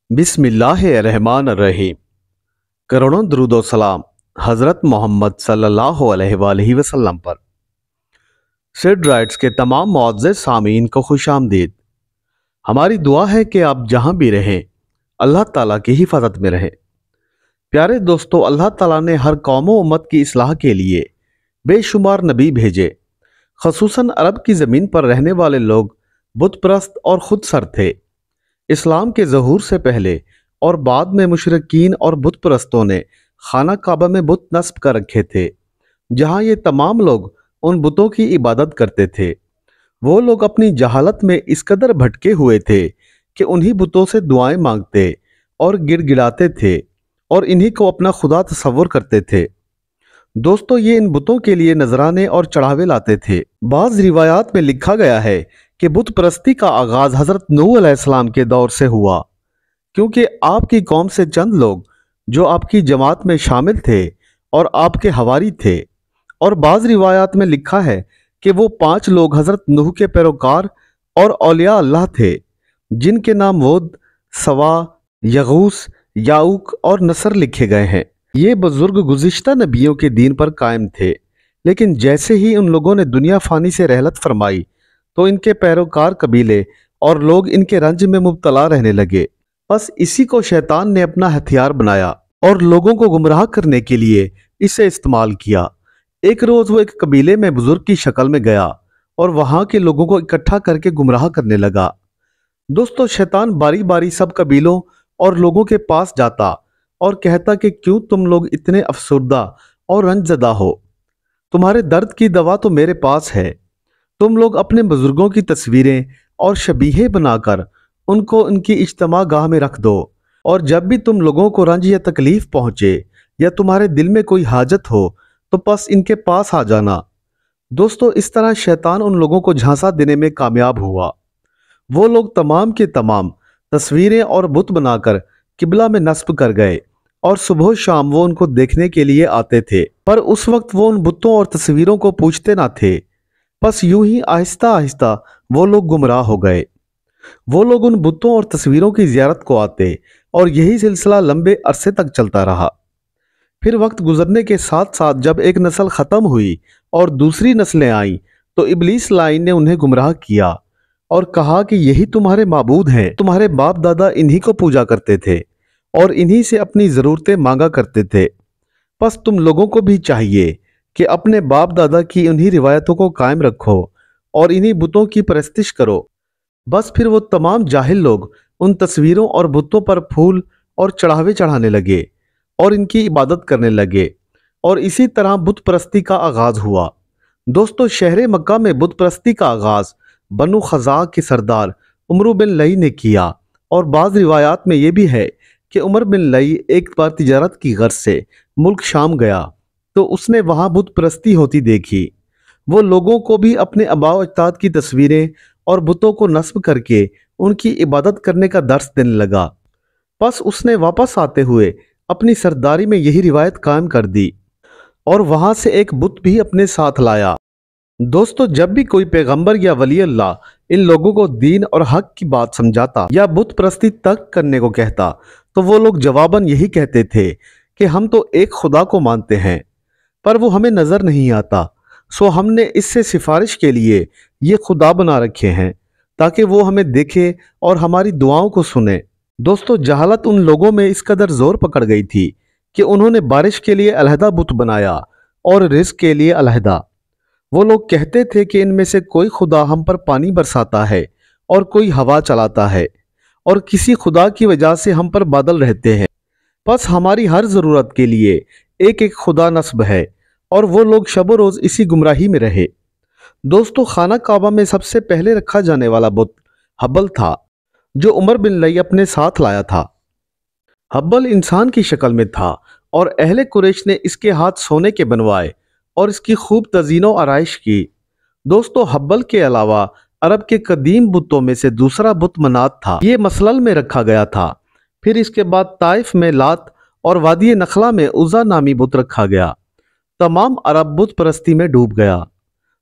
बिस्मिल्लाहिर्रहमानिर्रहीम। करोड़ों दरूद व सलाम हज़रत मोहम्मद सल्लल्लाहु अलैहि वसल्लम पर। सिड राइट्स के तमाम मुअज़्ज़ज़ सामीन को खुशामदीद। हमारी दुआ है कि आप जहां भी रहें अल्लाह ताला की हिफाजत में रहें। प्यारे दोस्तों, अल्लाह ताला ने हर कौम व उम्मत की इस्लाह के लिए बेशुमार नबी भेजे। खसूसन अरब की ज़मीन पर रहने वाले लोग बुत परस्त और खुद सर थे। इस्लाम के ज़हूर से पहले और बाद में मुशरिकीन और बुत परस्तों ने खाना काबा में बुत नस्ब कर रखे थे, जहां ये तमाम लोग उन बुतों की इबादत करते थे। वो लोग अपनी जहालत में इस कदर भटके हुए थे कि उन्हीं बुतों से दुआएं मांगते और गिड़गिड़ाते थे और इन्हीं को अपना खुदा तस्वुर करते थे। दोस्तों, ये इन बुतों के लिए नजराने और चढ़ावे लाते थे। बाज़ रिवायात में लिखा गया है कि बुत परस्ती का आगाज हजरत नूह अलैहिस्सलाम के दौर से हुआ, क्योंकि आपकी कौम से चंद लोग जो आपकी जमात में शामिल थे और आपके हवारी थे। और बाज़ रिवायात में लिखा है कि वो 5 लोग हजरत नूह के पैरोकार और औलिया अल्लाह थे, जिनके नाम वोद, सवा, यगूस, याऊक और नसर लिखे गए हैं। ये बुजुर्ग गुज़िश्ता नबियों के दीन पर कायम थे, लेकिन जैसे ही उन लोगों ने दुनिया फानी से रहलत फरमाई तो इनके पैरोकार कबीले और लोग इनके रंज में मुब्तला रहने लगे। बस इसी को शैतान ने अपना हथियार बनाया और लोगों को गुमराह करने के लिए इसे इस्तेमाल किया। एक रोज वो एक कबीले में बुजुर्ग की शक्ल में गया और वहां के लोगों को इकट्ठा करके गुमराह करने लगा। दोस्तों, शैतान बारी बारी सब कबीलों और लोगों के पास जाता और कहता कि क्यों तुम लोग इतने अफसुर्दा और रंजदा हो? तुम्हारे दर्द की दवा तो मेरे पास है। तुम लोग अपने बुजुर्गों की तस्वीरें और शबीहे बनाकर उनको उनकी इज्तिमा गाह में रख दो, और जब भी तुम लोगों को रंज या तकलीफ पहुंचे या तुम्हारे दिल में कोई हाजत हो तो बस इनके पास आ जाना। दोस्तों, इस तरह शैतान उन लोगों को झांसा देने में कामयाब हुआ। वो लोग तमाम के तमाम तस्वीरें और बुत बनाकर किबला में नस्ब कर गए और सुबह शाम वो उनको देखने के लिए आते थे, पर उस वक्त वो उन बुतों और तस्वीरों को पूछते ना थे। बस यूं ही आहिस्ता आहिस्ता वो लोग गुमराह हो गए। वो लोग उन बुतों और तस्वीरों की ज़ियारत को आते और यही सिलसिला लंबे अरसे तक चलता रहा। फिर वक्त गुजरने के साथ साथ जब एक नस्ल ख़त्म हुई और दूसरी नस्लें आईं तो इब्लीस लाइन ने उन्हें गुमराह किया और कहा कि यही तुम्हारे माबूद हैं। तुम्हारे बाप दादा इन्हीं को पूजा करते थे और इन्हीं से अपनी ज़रूरतें मांगा करते थे। बस तुम लोगों को भी चाहिए कि अपने बाप दादा की उन्हीं रिवायतों को कायम रखो और इन्हीं बुतों की परस्तिश करो। बस फिर वो तमाम जाहिल लोग उन तस्वीरों और बुतों पर फूल और चढ़ावे चढ़ाने लगे और इनकी इबादत करने लगे, और इसी तरह बुत परस्ती का आगाज हुआ। दोस्तों, शहर मक्का में बुत परस्ती का आगाज बनु खज़ा के सरदार उमर बिन लई ने किया, और बाज़ रिवायात में यह भी है कि उमर बिन लई एक बार तिजारत की गर्ज से मुल्क शाम गया तो उसने वहां बुत परस्ती होती देखी। वो लोगों को भी अपने आबा अजदाद की तस्वीरें और बुतों को नस्ब करके उनकी इबादत करने का दर्स देने लगा। बस उसने वापस आते हुए अपनी सरदारी में यही रिवायत कायम कर दी और वहां से एक बुत भी अपने साथ लाया। दोस्तों, जब भी कोई पैगंबर या वली अल्लाह इन लोगों को दीन और हक की बात समझाता या बुत परस्ती तक करने को कहता तो वो लोग जवाबन यही कहते थे कि हम तो एक खुदा को मानते हैं, पर वो हमें नजर नहीं आता, सो हमने इससे सिफारिश के लिए ये खुदा बना रखे हैं ताकि वो हमें देखे और हमारी दुआओं को सुने। दोस्तों, जहालत उन लोगों में इस कदर जोर पकड़ गई थी कि उन्होंने बारिश के लिए अलहदा बुत बनाया और रिज़्क के लिए अलहदा। वो लोग कहते थे कि इनमें से कोई खुदा हम पर पानी बरसाता है और कोई हवा चलाता है, और किसी खुदा की वजह से हम पर बादल रहते हैं। बस हमारी हर ज़रूरत के लिए एक एक खुदा नस्ब है, और वो लोग शब रोज़ इसी गुमराही में रहे। दोस्तों, खाना काबा में सबसे पहले रखा जाने वाला बुत हब्बल था, जो उमर बिन लई अपने साथ लाया था। हब्बल इंसान की शक्ल में था और अहले कुरैश ने इसके हाथ सोने के बनवाए और इसकी खूब तज़ीनो आराइश की। दोस्तों, हब्बल के अलावा अरब के कदीम बुतों में से दूसरा बुत मनात था। ये मसलल में रखा गया था। फिर इसके बाद ताइफ में लात और वादी नखला में उज़ा नामी बुत रखा गया। तमाम अरब बुत परस्ती में डूब गया।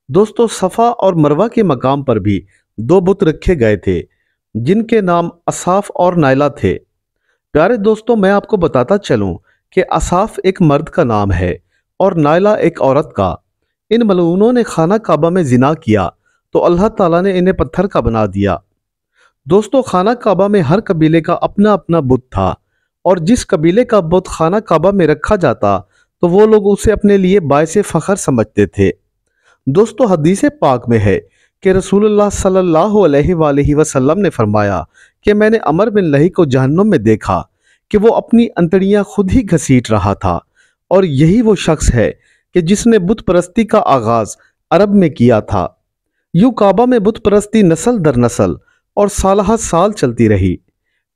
दोस्तों, सफ़ा और मरवा के मकाम पर भी 2 बुत रखे गए थे, जिनके नाम असाफ और नाइला थे। پیارے دوستوں، میں آپ کو بتاتا چلوں کہ اصاف ایک مرد کا نام ہے اور نائلہ ایک عورت کا۔ ان ملعونوں نے خانہ کعبہ میں زنا کیا تو اللہ تعالیٰ نے انہیں پتھر کا بنا دیا۔ دوستو، خانہ کعبہ میں ہر قبیلے کا اپنا اپنا بت تھا، اور جس قبیلے کا بت خانہ کعبہ میں رکھا جاتا تو وہ لوگ اسے اپنے لیے باعث فخر سمجھتے تھے۔ دوستو، حدیث پاک میں ہے کہ رسول اللہ صلی اللہ علیہ وآلہ وسلم نے فرمایا کہ میں نے عمر بن لہی کو جہنم میں دیکھا کہ وہ اپنی انتڑیاں خود ہی گھسیٹ رہا تھا، اور یہی وہ شخص ہے کہ جس نے بت پرستی کا آغاز عرب میں کیا تھا۔ یوں کعبہ میں بت پرستی نسل در نسل اور سالہ سال چلتی رہی۔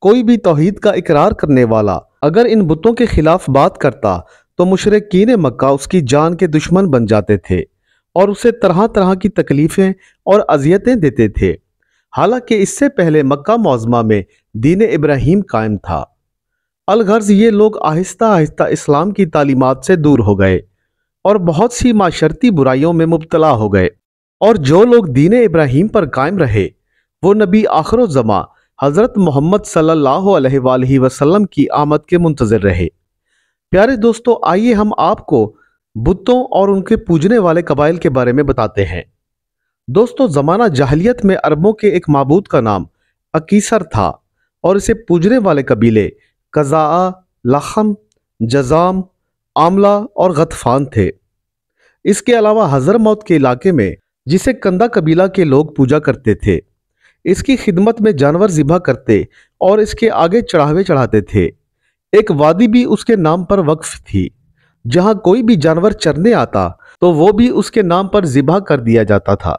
کوئی بھی توحید کا اقرار کرنے والا اگر ان بتوں کے خلاف بات کرتا تو مشرکین مکہ اس کی جان کے دشمن بن جاتے تھے اور اسے طرح طرح کی تکلیفیں اور اذیتیں دیتے تھے۔ حالانکہ اس سے پہلے مکہ معظمہ میں دین ابراہیم قائم تھا۔ الغرض یہ لوگ آہستہ آہستہ اسلام کی تعلیمات سے دور ہو گئے اور بہت سی معاشرتی برائیوں میں مبتلا ہو گئے، اور جو لوگ دین ابراہیم پر قائم رہے وہ نبی آخر الزماں حضرت محمد صلی اللہ علیہ وآلہ وسلم کی آمد کے منتظر رہے۔ پیارے دوستو، آئیے ہم آپ کو بتوں اور ان کے پوجنے والے قبائل کے بارے میں بتاتے ہیں۔ دوستو، زمانہ جاہلیت میں عربوں کے ایک معبود کا نام اکیسر تھا، اور اسے پوجنے والے قبیلے قزاع، لخم، جزام، عاملہ اور غطفان تھے۔ اس کے علاوہ حضرموت کے علاقے میں جسے کندہ قبیلہ کے لوگ پوجا کرتے تھے، اس کی خدمت میں جانور ذبح کرتے اور اس کے آگے چڑھاوے چڑھاتے تھے۔ ایک وادی بھی اس کے نام پر وقف تھی، جہاں کوئی بھی جانور چرنے آتا تو وہ بھی اس کے نام پر ذبح کر دیا جاتا تھا۔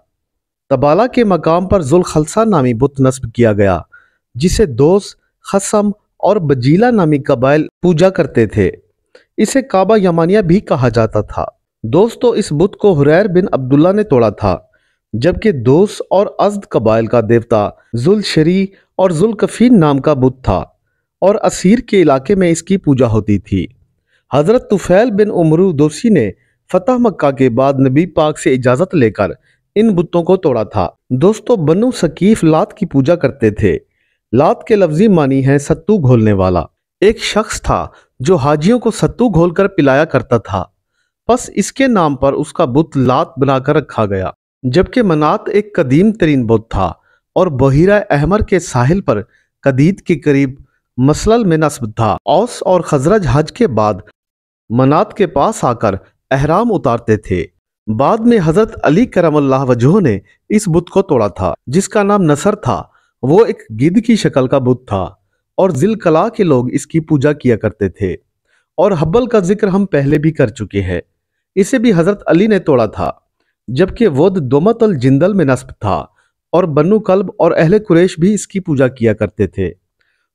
تبالہ کے مقام پر ذوالخلصہ نامی بت نصب کیا گیا، جسے دوس، خصم اور بجیلہ نامی قبائل پوجا کرتے تھے۔ اسے کعبہ یمانیہ بھی کہا جاتا تھا۔ دوستو، اس بت کو حریر بن عبداللہ نے توڑا تھا، جبکہ دوس اور ازد قبائل کا دیوتا ذوالشری اور ذوالکفین نام کا بت تھا، اور اسیر کے علاقے میں اس کی پوجا ہوتی تھی۔ حضرت طفیل بن عمرو دوسی نے فتح مکہ کے بعد نبی پاک سے اجازت لے کر ان بتوں کو توڑا تھا۔ دوستو، بنو ثقیف لات کی پوجا کرتے تھے۔ لات کے لفظی معنی ہے ستو گھولنے والا۔ ایک شخص تھا جو حاجیوں کو ستو گھول کر پلایا کرتا تھا، پس اس کے نام پر اس کا بت لات بنا کر رکھا گیا۔ جبکہ منات ایک قدیم ترین بت تھا اور بحیرہ احمر کے ساحل پر قدید کے قریب مسلل میں نصب تھا۔ اوس اور خزرج حج کے بعد منات کے پاس آ کر احرام اتارتے تھے۔ بعد میں حضرت علی کرم اللہ وجہہ نے اس بت کو توڑا تھا، جس کا نام نصر تھا۔ وہ ایک گدھ کی شکل کا بت تھا، اور ذیلقلع کے لوگ اس کی پوجا کیا کرتے تھے، اور حبل کا ذکر ہم پہلے بھی کر چکے ہیں۔ اسے بھی حضرت علی نے توڑا تھا۔ جبکہ ود دومت الجندل میں نصب تھا، اور بنو کلب اور اہل قریش بھی اس کی پوجا کیا کرتے تھے۔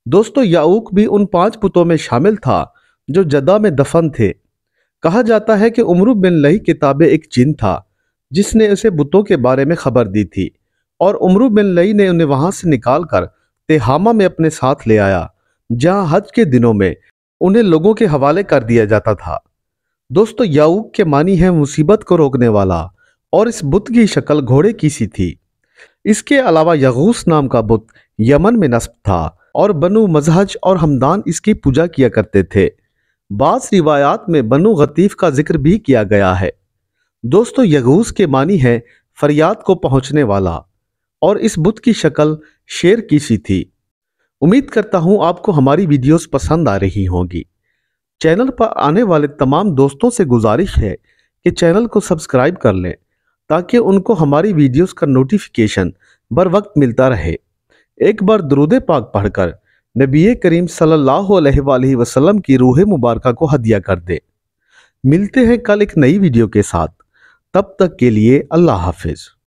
دوستو، یعوق بھی ان 5 بتوں میں شامل تھا جو جدہ میں دفن تھے۔ کہا جاتا ہے کہ عمرو بن لہی کے تابع ایک جن تھا جس نے اسے بتوں کے بارے میں خبر دی تھی، اور عمرو بن لہی نے انہیں وہاں سے نکال کر تہامہ میں اپنے ساتھ لے آیا، جہاں حج کے دنوں میں انہیں لوگوں کے حوالے کر دیا جاتا تھا۔ دوستو، یعوق کے معنی ہے مصیبت کو روکنے والا، اور اس بت کی شکل گھوڑے کی سی تھی۔ اس کے علاوہ یغوث نام کا بت یمن میں نصب تھا، اور بنو مزہج اور ہمدان اس کی پوجا کیا کرتے تھے۔ بعض روایات میں بنو غطیف کا ذکر بھی کیا گیا ہے۔ دوستو، یغوث کے معنی ہے فریاد کو پہنچنے والا، اور اس بت کی شکل شیر کی سی تھی۔ امید کرتا ہوں آپ کو ہماری ویڈیوز پسند آ رہی ہوں گی۔ چینل پر آنے والے تمام دوستوں سے گزارش ہے کہ چینل کو سبسکرائب کر لیں تاکہ ان کو ہماری ویڈیوز کا نوٹیفیکیشن بر وقت ملتا رہے۔ ایک بار درود پاک پڑھ کر نبی کریم صلی اللہ علیہ وآلہ وسلم کی روح مبارکہ کو ہدیہ کر دے۔ ملتے ہیں کل ایک نئی ویڈیو کے ساتھ، تب تک کے لیے اللہ حافظ۔